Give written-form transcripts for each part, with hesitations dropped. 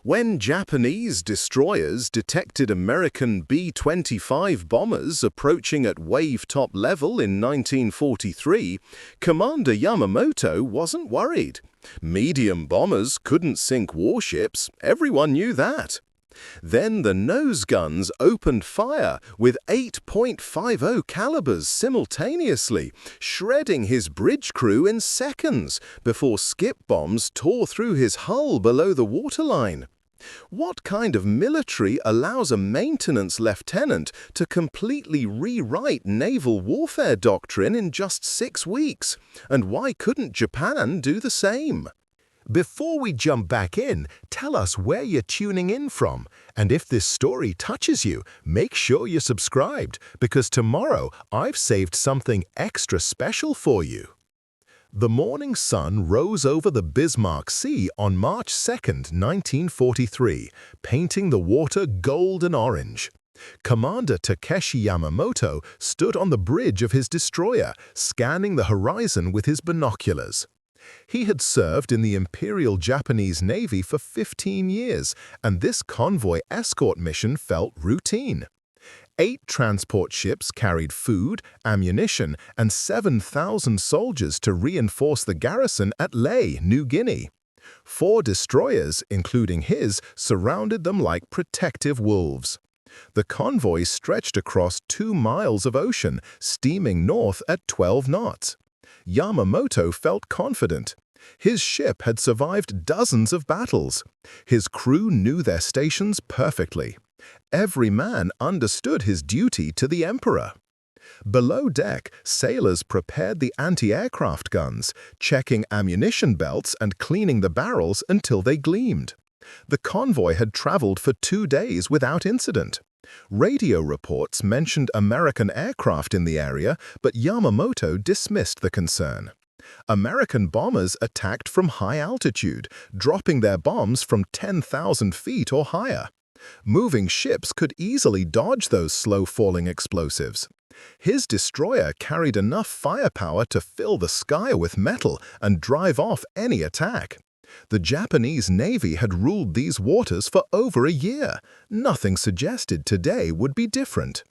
When Japanese destroyers detected American B-25 bombers approaching at wave-top level in 1943, Commander Yamamoto wasn't worried. Medium bombers couldn't sink warships, everyone knew that. Then the nose guns opened fire with 8.50 calibers simultaneously, shredding his bridge crew in seconds before skip bombs tore through his hull below the waterline. What kind of military allows a maintenance lieutenant to completely rewrite naval warfare doctrine in just 6 weeks? And why couldn't Japan do the same? Before we jump back in, tell us where you're tuning in from. And if this story touches you, make sure you're subscribed, because tomorrow I've saved something extra special for you. The morning sun rose over the Bismarck Sea on March 2, 1943, painting the water gold and orange. Commander Takeshi Yamamoto stood on the bridge of his destroyer, scanning the horizon with his binoculars. He had served in the Imperial Japanese Navy for 15 years, and this convoy escort mission felt routine. 8 transport ships carried food, ammunition, and 7,000 soldiers to reinforce the garrison at Lae, New Guinea. 4 destroyers, including his, surrounded them like protective wolves. The convoy stretched across 2 miles of ocean, steaming north at 12 knots. Yamamoto felt confident. His ship had survived dozens of battles. His crew knew their stations perfectly. Every man understood his duty to the emperor. Below deck, sailors prepared the anti-aircraft guns, checking ammunition belts and cleaning the barrels until they gleamed. The convoy had traveled for 2 days without incident. Radio reports mentioned American aircraft in the area, but Yamamoto dismissed the concern. American bombers attacked from high altitude, dropping their bombs from 10,000 feet or higher. Moving ships could easily dodge those slow-falling explosives. His destroyer carried enough firepower to fill the sky with metal and drive off any attack. The Japanese Navy had ruled these waters for over a year. Nothing suggested today would be different.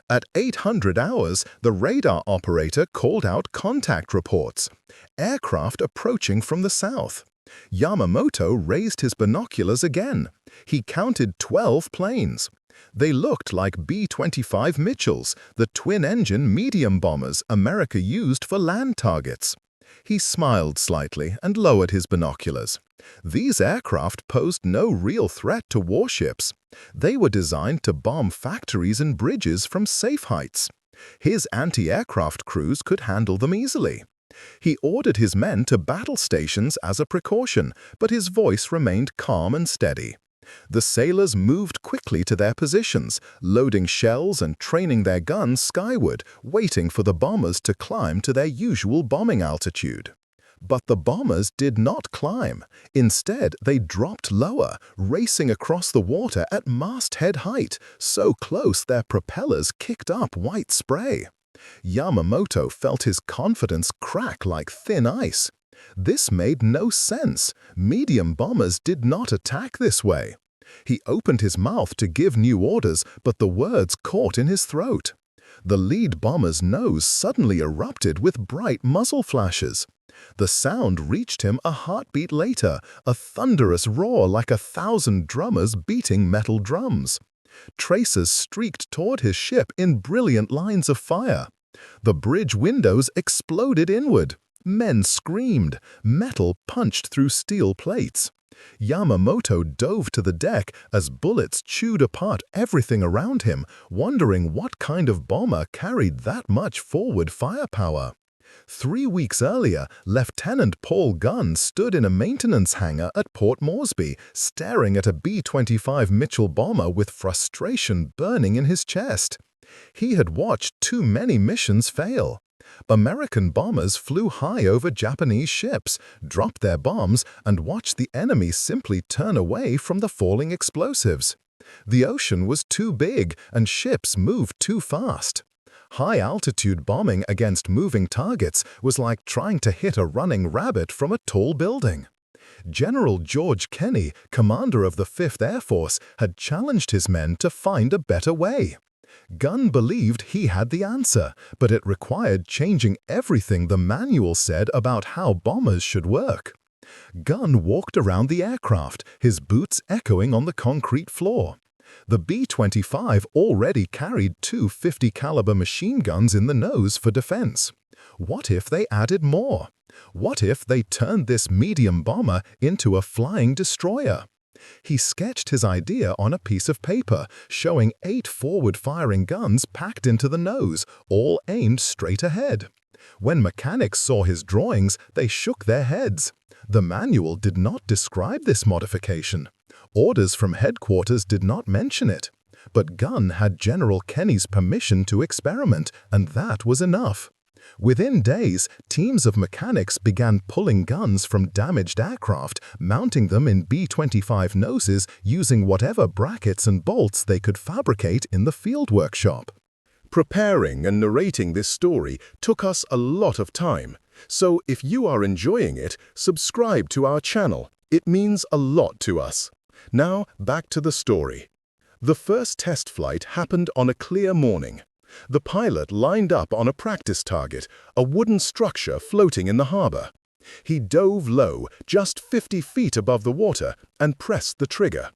At 800 hours, the radar operator called out contact reports. Aircraft approaching from the south. Yamamoto raised his binoculars again. He counted 12 planes. They looked like B-25 Mitchells, the twin-engine medium bombers America used for land targets. He smiled slightly and lowered his binoculars. These aircraft posed no real threat to warships. They were designed to bomb factories and bridges from safe heights. His anti-aircraft crews could handle them easily. He ordered his men to battle stations as a precaution, but his voice remained calm and steady. The sailors moved quickly to their positions, loading shells and training their guns skyward, waiting for the bombers to climb to their usual bombing altitude. But the bombers did not climb. Instead, they dropped lower, racing across the water at masthead height, so close their propellers kicked up white spray. Yamamoto felt his confidence crack like thin ice. This made no sense. Medium bombers did not attack this way. He opened his mouth to give new orders, but the words caught in his throat. The lead bomber's nose suddenly erupted with bright muzzle flashes. The sound reached him a heartbeat later, a thunderous roar like 1,000 drummers beating metal drums. Tracers streaked toward his ship in brilliant lines of fire. The bridge windows exploded inward. Men screamed. Metal punched through steel plates. Yamamoto dove to the deck as bullets chewed apart everything around him, wondering what kind of bomber carried that much forward firepower. 3 weeks earlier, Lieutenant Paul Gunn stood in a maintenance hangar at Port Moresby, staring at a B-25 Mitchell bomber with frustration burning in his chest. He had watched too many missions fail. American bombers flew high over Japanese ships, dropped their bombs, and watched the enemy simply turn away from the falling explosives. The ocean was too big, and ships moved too fast. High-altitude bombing against moving targets was like trying to hit a running rabbit from a tall building. General George Kenney, commander of the 5th Air Force, had challenged his men to find a better way. Gunn believed he had the answer, but it required changing everything the manual said about how bombers should work. Gunn walked around the aircraft, his boots echoing on the concrete floor. The B-25 already carried two 50-caliber machine guns in the nose for defense. What if they added more? What if they turned this medium bomber into a flying destroyer? He sketched his idea on a piece of paper, showing 8 forward-firing guns packed into the nose, all aimed straight ahead. When mechanics saw his drawings, they shook their heads. The manual did not describe this modification. Orders from headquarters did not mention it. But Gunn had General Kenney's permission to experiment, and that was enough. Within days, teams of mechanics began pulling guns from damaged aircraft, mounting them in B-25 noses using whatever brackets and bolts they could fabricate in the field workshop. Preparing and narrating this story took us a lot of time, so if you are enjoying it, subscribe to our channel. It means a lot to us. Now, back to the story. The first test flight happened on a clear morning. The pilot lined up on a practice target, a wooden structure floating in the harbor. He dove low, just 50 feet above the water, and pressed the trigger.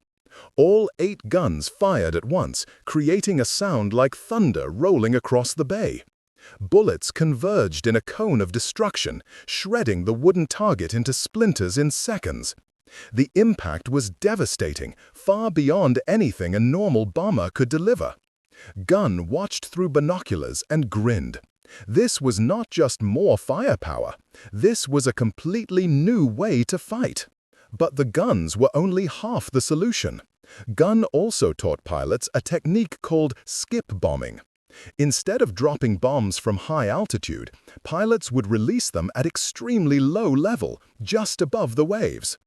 All 8 guns fired at once, creating a sound like thunder rolling across the bay. Bullets converged in a cone of destruction, shredding the wooden target into splinters in seconds. The impact was devastating, far beyond anything a normal bomber could deliver. Gunn watched through binoculars and grinned. This was not just more firepower. This was a completely new way to fight. But the guns were only half the solution. Gunn also taught pilots a technique called skip bombing. Instead of dropping bombs from high altitude, pilots would release them at extremely low level, just above the waves.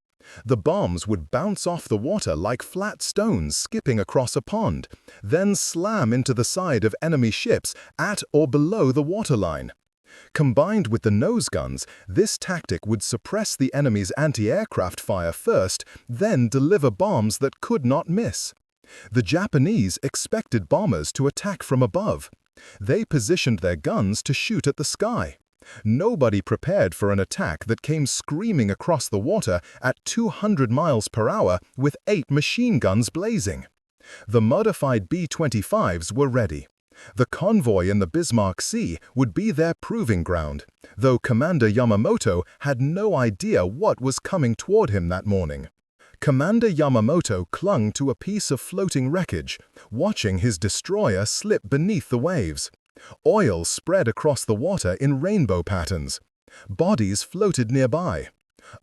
The bombs would bounce off the water like flat stones skipping across a pond, then slam into the side of enemy ships at or below the waterline. Combined with the nose guns, this tactic would suppress the enemy's anti-aircraft fire first, then deliver bombs that could not miss. The Japanese expected bombers to attack from above. They positioned their guns to shoot at the sky. Nobody prepared for an attack that came screaming across the water at 200 miles per hour with 8 machine guns blazing. The modified B-25s were ready. The convoy in the Bismarck Sea would be their proving ground, though Commander Yamamoto had no idea what was coming toward him that morning. Commander Yamamoto clung to a piece of floating wreckage, watching his destroyer slip beneath the waves. Oil spread across the water in rainbow patterns. Bodies floated nearby.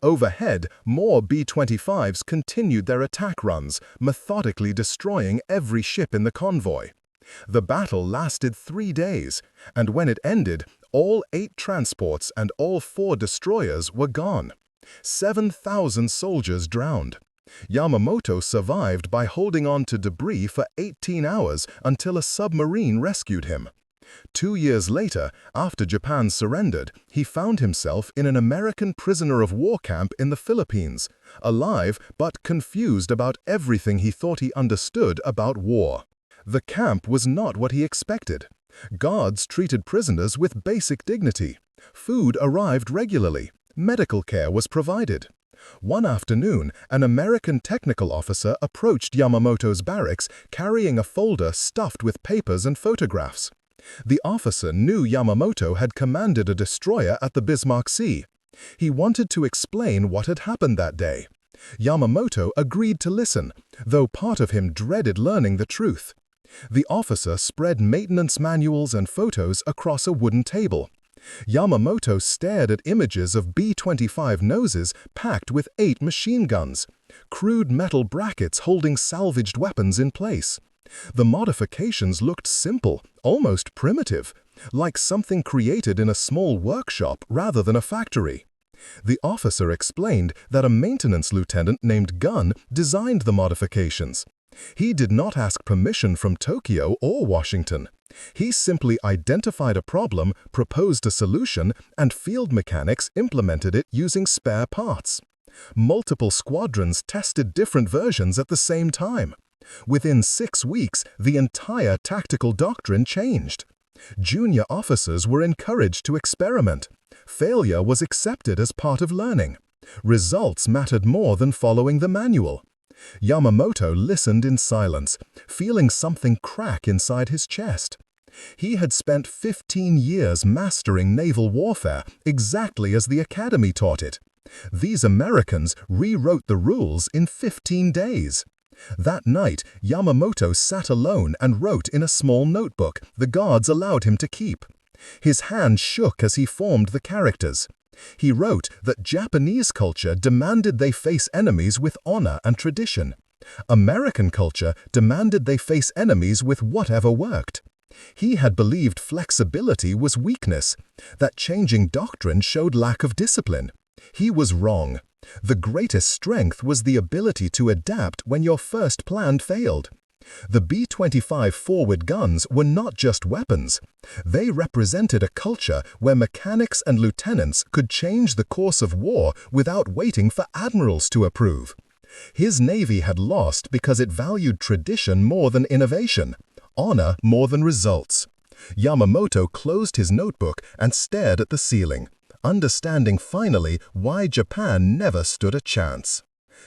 Overhead, more B-25s continued their attack runs, methodically destroying every ship in the convoy. The battle lasted 3 days, and when it ended, all 8 transports and all 4 destroyers were gone. 7,000 soldiers drowned. Yamamoto survived by holding on to debris for 18 hours until a submarine rescued him. 2 years later, after Japan surrendered, he found himself in an American prisoner of war camp in the Philippines, alive but confused about everything he thought he understood about war. The camp was not what he expected. Guards treated prisoners with basic dignity. Food arrived regularly. Medical care was provided. One afternoon, an American technical officer approached Yamamoto's barracks carrying a folder stuffed with papers and photographs. The officer knew Yamamoto had commanded a destroyer at the Bismarck Sea. He wanted to explain what had happened that day. Yamamoto agreed to listen, though part of him dreaded learning the truth. The officer spread maintenance manuals and photos across a wooden table. Yamamoto stared at images of B-25 noses packed with 8 machine guns, crude metal brackets holding salvaged weapons in place. The modifications looked simple, almost primitive, like something created in a small workshop rather than a factory. The officer explained that a maintenance lieutenant named Gunn designed the modifications. He did not ask permission from Tokyo or Washington. He simply identified a problem, proposed a solution, and field mechanics implemented it using spare parts. Multiple squadrons tested different versions at the same time. Within 6 weeks, the entire tactical doctrine changed. Junior officers were encouraged to experiment. Failure was accepted as part of learning. Results mattered more than following the manual. Yamamoto listened in silence, feeling something crack inside his chest. He had spent 15 years mastering naval warfare exactly as the Academy taught it. These Americans rewrote the rules in 15 days. That night, Yamamoto sat alone and wrote in a small notebook the guards allowed him to keep. His hand shook as he formed the characters. He wrote that Japanese culture demanded they face enemies with honor and tradition. American culture demanded they face enemies with whatever worked. He had believed flexibility was weakness, that changing doctrine showed lack of discipline. He was wrong. The greatest strength was the ability to adapt when your first plan failed. The B-25 forward guns were not just weapons. They represented a culture where mechanics and lieutenants could change the course of war without waiting for admirals to approve. His navy had lost because it valued tradition more than innovation, honor more than results. Yamamoto closed his notebook and stared at the ceiling, understanding finally why Japan never stood a chance.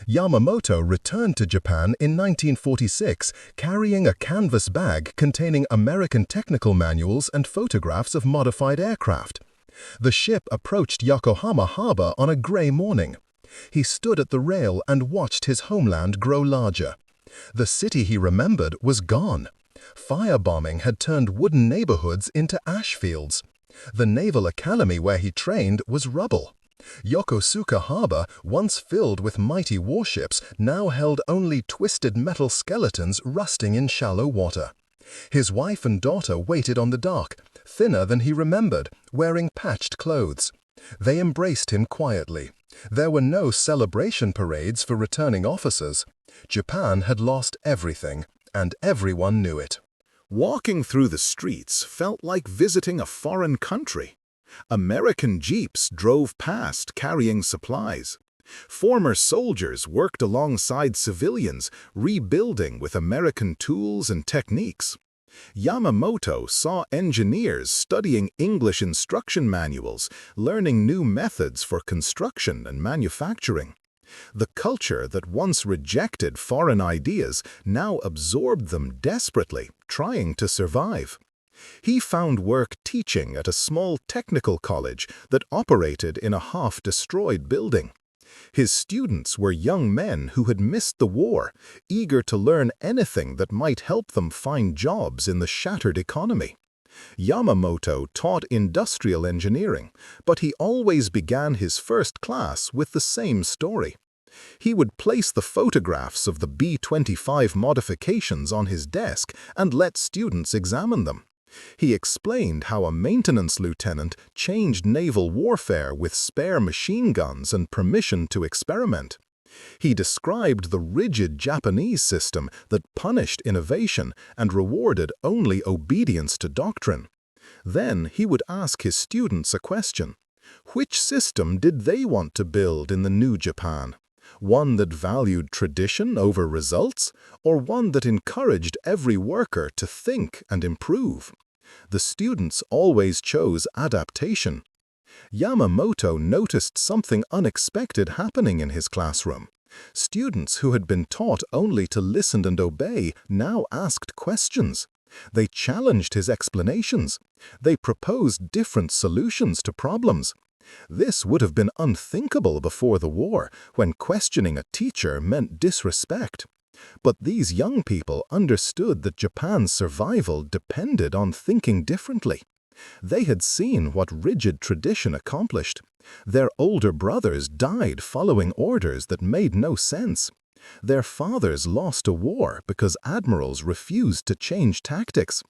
Yamamoto returned to Japan in 1946 carrying a canvas bag containing American technical manuals and photographs of modified aircraft. The ship approached Yokohama harbor on a gray morning. He stood at the rail and watched his homeland grow larger. The city he remembered was gone. Firebombing had turned wooden neighborhoods into ash fields. The Naval Academy where he trained was rubble. Yokosuka Harbor, once filled with mighty warships, now held only twisted metal skeletons rusting in shallow water. His wife and daughter waited on the dock, thinner than he remembered, wearing patched clothes. They embraced him quietly. There were no celebration parades for returning officers. Japan had lost everything, and everyone knew it. Walking through the streets felt like visiting a foreign country. American jeeps drove past carrying supplies. Former soldiers worked alongside civilians, rebuilding with American tools and techniques. Yamamoto saw engineers studying English instruction manuals, learning new methods for construction and manufacturing. The culture that once rejected foreign ideas now absorbed them desperately, trying to survive. He found work teaching at a small technical college that operated in a half-destroyed building. His students were young men who had missed the war, eager to learn anything that might help them find jobs in the shattered economy. Yamamoto taught industrial engineering, but he always began his first class with the same story. He would place the photographs of the B-25 modifications on his desk and let students examine them. He explained how a maintenance lieutenant changed naval warfare with spare machine guns and permission to experiment. He described the rigid Japanese system that punished innovation and rewarded only obedience to doctrine. Then he would ask his students a question. Which system did they want to build in the new Japan? One that valued tradition over results, or one that encouraged every worker to think and improve? The students always chose adaptation. Yamamoto noticed something unexpected happening in his classroom. Students who had been taught only to listen and obey now asked questions. They challenged his explanations. They proposed different solutions to problems. This would have been unthinkable before the war, when questioning a teacher meant disrespect. But these young people understood that Japan's survival depended on thinking differently. They had seen what rigid tradition accomplished. Their older brothers died following orders that made no sense. Their fathers lost a war because admirals refused to change tactics.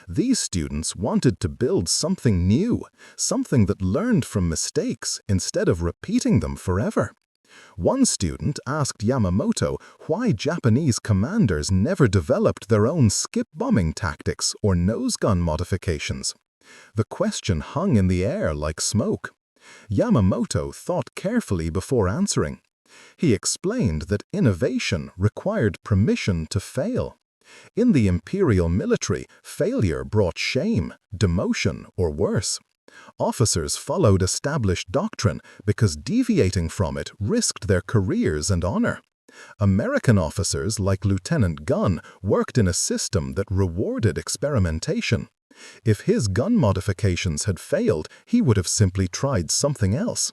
These students wanted to build something new, something that learned from mistakes instead of repeating them forever. One student asked Yamamoto why Japanese commanders never developed their own skip-bombing tactics or nose-gun modifications. The question hung in the air like smoke. Yamamoto thought carefully before answering. He explained that innovation required permission to fail. In the imperial military, failure brought shame, demotion, or worse. Officers followed established doctrine because deviating from it risked their careers and honor. American officers like Lieutenant Gunn worked in a system that rewarded experimentation. If his gun modifications had failed, he would have simply tried something else.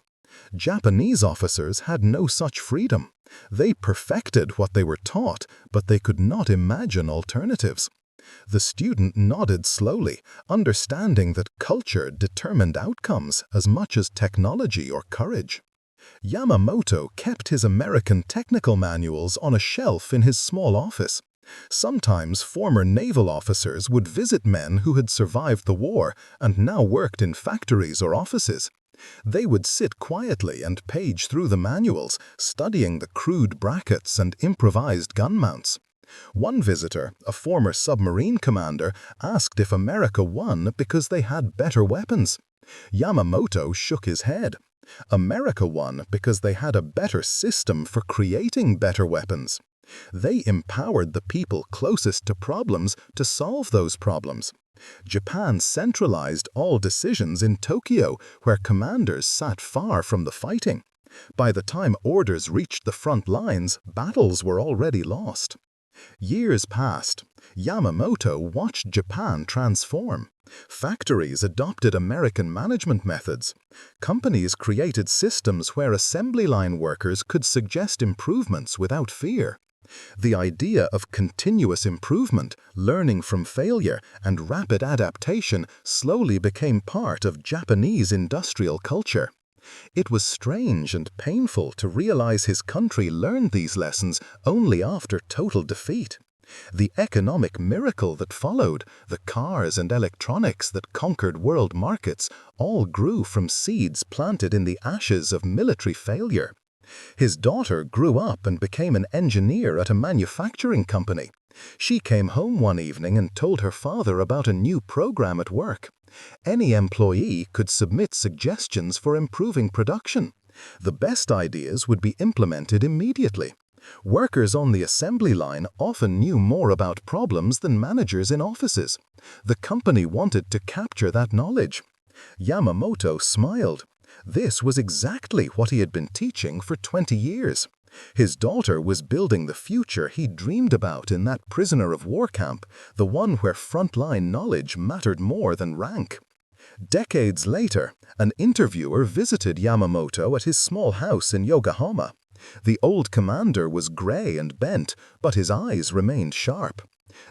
Japanese officers had no such freedom. They perfected what they were taught, but they could not imagine alternatives. The student nodded slowly, understanding that culture determined outcomes as much as technology or courage. Yamamoto kept his American technical manuals on a shelf in his small office. Sometimes former naval officers would visit men who had survived the war and now worked in factories or offices. They would sit quietly and page through the manuals, studying the crude brackets and improvised gun mounts. One visitor, a former submarine commander, asked if America won because they had better weapons. Yamamoto shook his head. America won because they had a better system for creating better weapons. They empowered the people closest to problems to solve those problems. Japan centralized all decisions in Tokyo, where commanders sat far from the fighting. By the time orders reached the front lines, battles were already lost. Years passed. Yamamoto watched Japan transform. Factories adopted American management methods. Companies created systems where assembly line workers could suggest improvements without fear. The idea of continuous improvement, learning from failure, and rapid adaptation slowly became part of Japanese industrial culture. It was strange and painful to realize his country learned these lessons only after total defeat. The economic miracle that followed, the cars and electronics that conquered world markets, all grew from seeds planted in the ashes of military failure. His daughter grew up and became an engineer at a manufacturing company. She came home one evening and told her father about a new program at work. Any employee could submit suggestions for improving production. The best ideas would be implemented immediately. Workers on the assembly line often knew more about problems than managers in offices. The company wanted to capture that knowledge. Yamamoto smiled. This was exactly what he had been teaching for 20 years. His daughter was building the future he dreamed about in that prisoner of war camp, the one where frontline knowledge mattered more than rank. Decades later, an interviewer visited Yamamoto at his small house in Yokohama. The old commander was gray and bent, but his eyes remained sharp.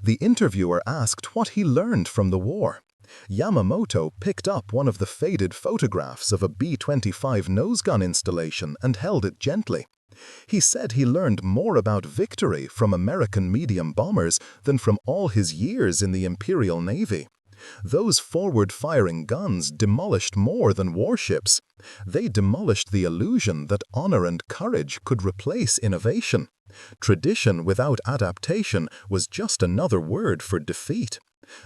The interviewer asked what he learned from the war. Yamamoto picked up one of the faded photographs of a B-25 nose gun installation and held it gently. He said he learned more about victory from American medium bombers than from all his years in the Imperial Navy. Those forward-firing guns demolished more than warships. They demolished the illusion that honor and courage could replace innovation. Tradition without adaptation was just another word for defeat.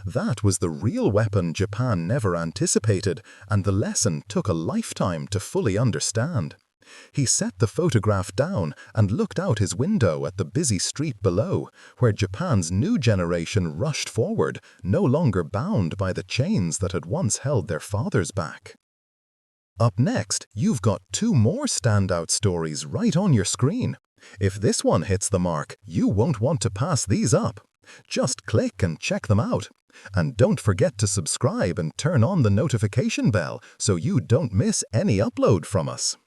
That was the real weapon Japan never anticipated, and the lesson took a lifetime to fully understand. He set the photograph down and looked out his window at the busy street below, where Japan's new generation rushed forward, no longer bound by the chains that had once held their fathers back. Up next, you've got 2 more standout stories right on your screen. If this one hits the mark, you won't want to pass these up. Just click and check them out. And don't forget to subscribe and turn on the notification bell so you don't miss any upload from us.